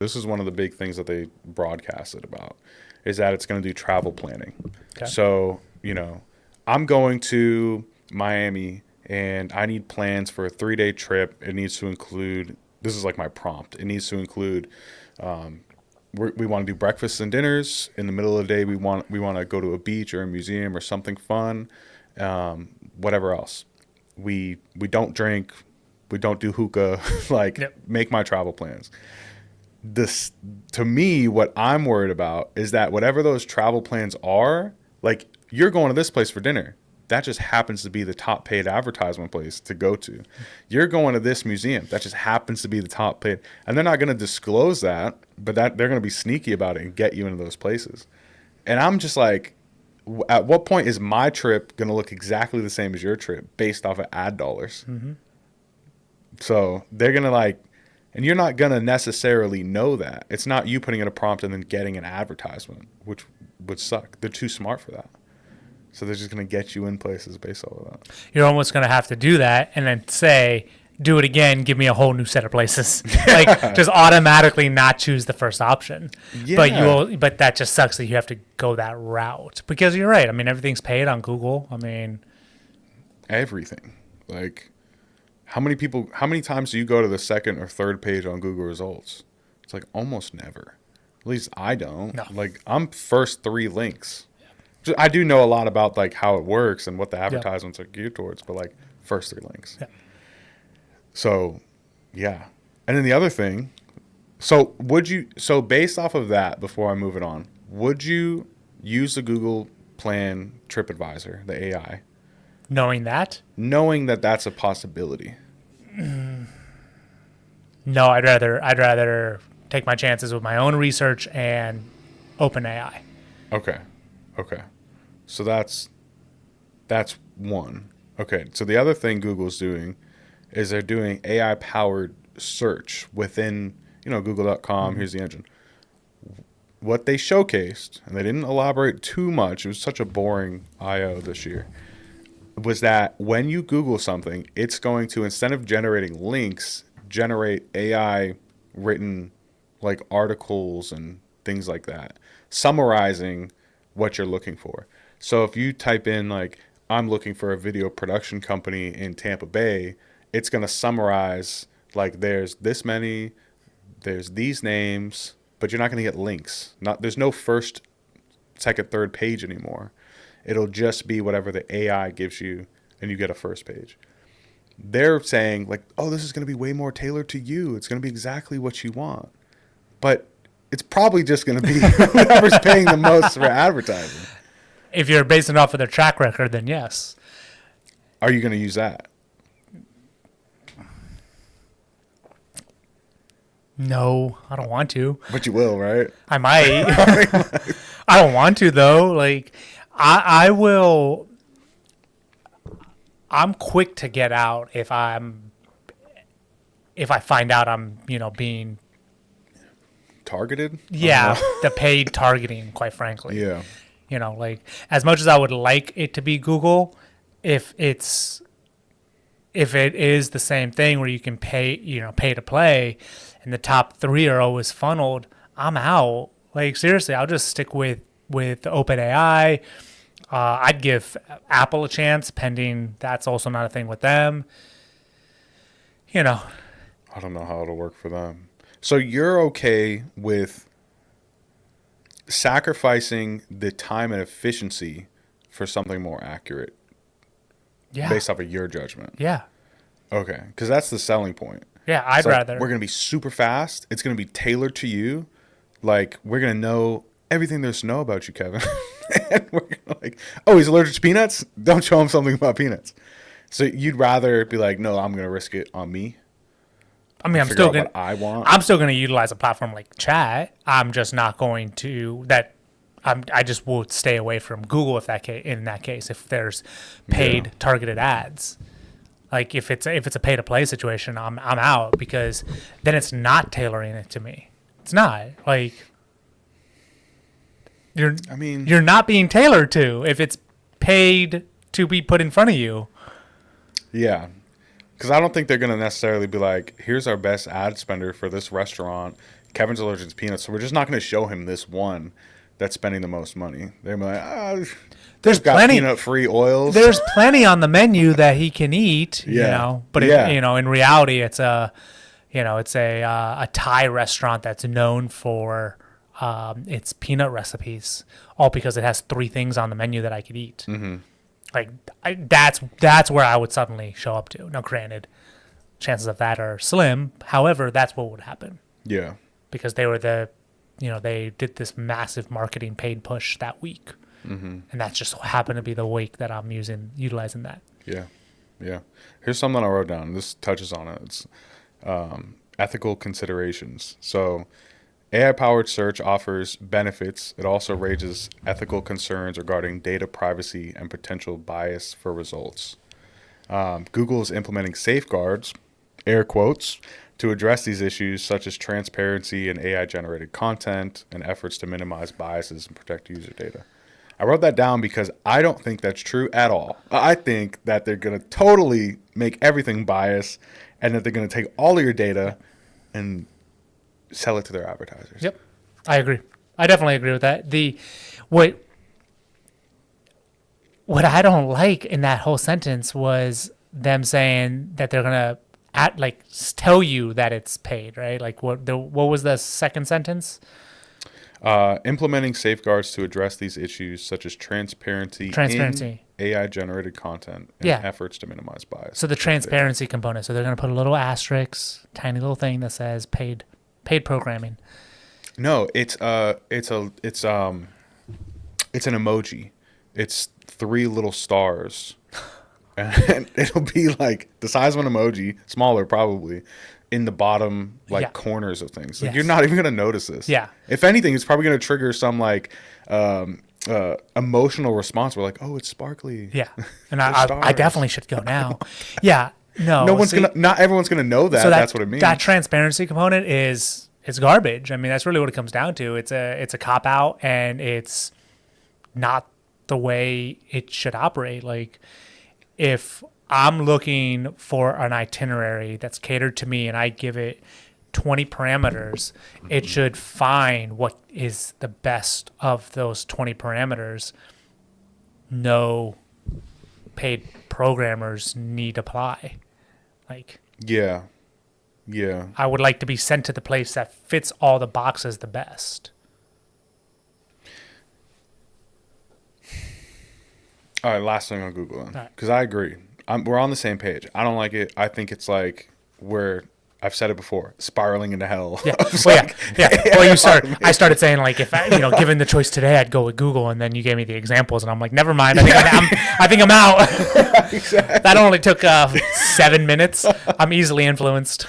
This is one of the big things that they broadcasted about, is that it's going to do travel planning. Okay. So, I'm going to Miami and I need plans for a 3-day trip. It needs to include, this is like my prompt. It needs to include, we want to do breakfasts and dinners. In the middle of the day, we want to go to a beach or a museum or something fun. Whatever else. We don't drink. We don't do hookah. Yep. Make my travel plans. This, to me, what I'm worried about is that whatever those travel plans are, like, you're going to this place for dinner. That just happens to be the top paid advertisement place to go to. You're going to this museum. That just happens to be the top paid. And they're not going to disclose that, but that they're going to be sneaky about it and get you into those places. And I'm just like, at what point is my trip going to look exactly the same as your trip based off of ad dollars? Mm-hmm. So they're going to and you're not going to necessarily know that. It's not you putting in a prompt and then getting an advertisement, which would suck. They're too smart for that. So they're just going to get you in places based off of that. You're almost going to have to do that and then say, do it again, give me a whole new set of places. Just automatically not choose the first option. Yeah. But that just sucks that you have to go that route. Because you're right. I mean, everything's paid on Google. Everything. How many times do you go to the second or third page on Google results? It's almost never. At least I don't. No. I'm first 3 links. I do know a lot about how it works and what the advertisements are geared towards, but first 3 links. Yeah. So, yeah. And then the other thing, so based off of that, before I move it on, would you use the Google Plan TripAdvisor, the AI, Knowing that that's a possibility? No, I'd rather take my chances with my own research and OpenAI. Okay. So that's one. Okay. So the other thing Google's doing is they're doing AI powered search within, google.com. Mm-hmm. Here's the engine. What they showcased, and they didn't elaborate too much, it was such a boring IO this year, was that when you Google something, it's going to, instead of generating links, generate AI written articles and things like that, summarizing what you're looking for. So if you type in I'm looking for a video production company in Tampa Bay, it's going to summarize there's this many, there's these names, but you're not going to get links. There's no first, second, third page anymore. It'll just be whatever the AI gives you, and you get a first page. They're saying this is going to be way more tailored to you. It's going to be exactly what you want. But it's probably just going to be whoever's paying the most for advertising. If you're basing it off of their track record, then yes. Are you going to use that? No, I don't want to. But you will, right? I might. I don't want to though. I will. I'm quick to get out if I find out I'm being targeted. Yeah, the paid targeting. Quite frankly. Yeah. As much as I would like it to be Google, if it is the same thing where you can pay to play, and the top 3 are always funneled, I'm out. Seriously, I'll just stick with OpenAI. I'd give Apple a chance, pending that's also not a thing with them. I don't know how it'll work for them. So you're okay with sacrificing the time and efficiency for something more accurate? Yeah. Based off of your judgment? Yeah. Okay. Because that's the selling point. Yeah, I'd rather. We're going to be super fast. It's going to be tailored to you. We're going to know everything there's to know about you, Kevin. And we're going to oh, he's allergic to peanuts? Don't show him something about peanuts. So you'd rather be no, I'm going to risk it on me? I'm still going what I want. I'm still going to utilize a platform like Chat. I'm just not going to I just will stay away from Google in that case if there's paid targeted ads. If it's a pay to play situation, I'm out, because then it's not tailoring it to me. It's not you're not being tailored to if it's paid to be put in front of you. Yeah. Because I don't think they're going to necessarily be here's our best ad spender for this restaurant. Kevin's allergic to peanuts, so we're just not going to show him this one that's spending the most money. They're like, There's got plenty. peanut-free oils. There's plenty on the menu that he can eat. You Yeah. know, but Yeah. in reality, it's a Thai restaurant that's known for its peanut recipes, all because it has 3 things on the menu that I could eat. Mm-hmm. Like that's where I would suddenly show up to. Now, granted, chances of that are slim. However, that's what would happen Yeah. because they did this massive marketing paid push that week, and that just happened to be the week that I'm utilizing that. Yeah. Yeah. Here's something I wrote down. This touches on it. It's ethical considerations. So AI-powered search offers benefits. It also raises ethical concerns regarding data privacy and potential bias for results. Google is implementing safeguards, air quotes, to address these issues such as transparency in AI-generated content and efforts to minimize biases and protect user data. I wrote that down because I don't think that's true at all. I think that they're going to totally make everything biased and that they're going to take all of your data and sell it to their advertisers. Yep, I agree. I definitely agree with that. What I don't like in that whole sentence was them saying that they're gonna tell you that it's paid, right? Like what was the second sentence? Implementing safeguards to address these issues such as transparency in AI-generated content and efforts to minimize bias. So the transparency component. So they're gonna put a little asterisk, tiny little thing that says paid programming. No, it's an emoji. It's 3 little stars, and it'll be like the size of an emoji, smaller probably, in the bottom corners of things. Like You're not even gonna notice this. Yeah. If anything, it's probably gonna trigger some emotional response. We're like, oh, it's sparkly. Yeah, and I definitely should go now. Yeah. No, not everyone's gonna know that. So that's what it means. That transparency component is garbage. I mean, that's really what it comes down to. It's a cop out, and it's not the way it should operate. Like, if I'm looking for an itinerary that's catered to me, and I give it 20 parameters, it should find what is the best of those 20 parameters. No paid programmers need apply. Like, yeah. I would like to be sent to the place that fits all the boxes the best. All right, last thing on Google then, because I agree. We're on the same page. I don't like it. I think it's like I've said it before, spiraling into hell. Yeah. Well, I started saying, like, if given the choice today, I'd go with Google, and then you gave me the examples, and I'm like, never mind. I think I'm out. Exactly. That only took 7 minutes. I'm easily influenced.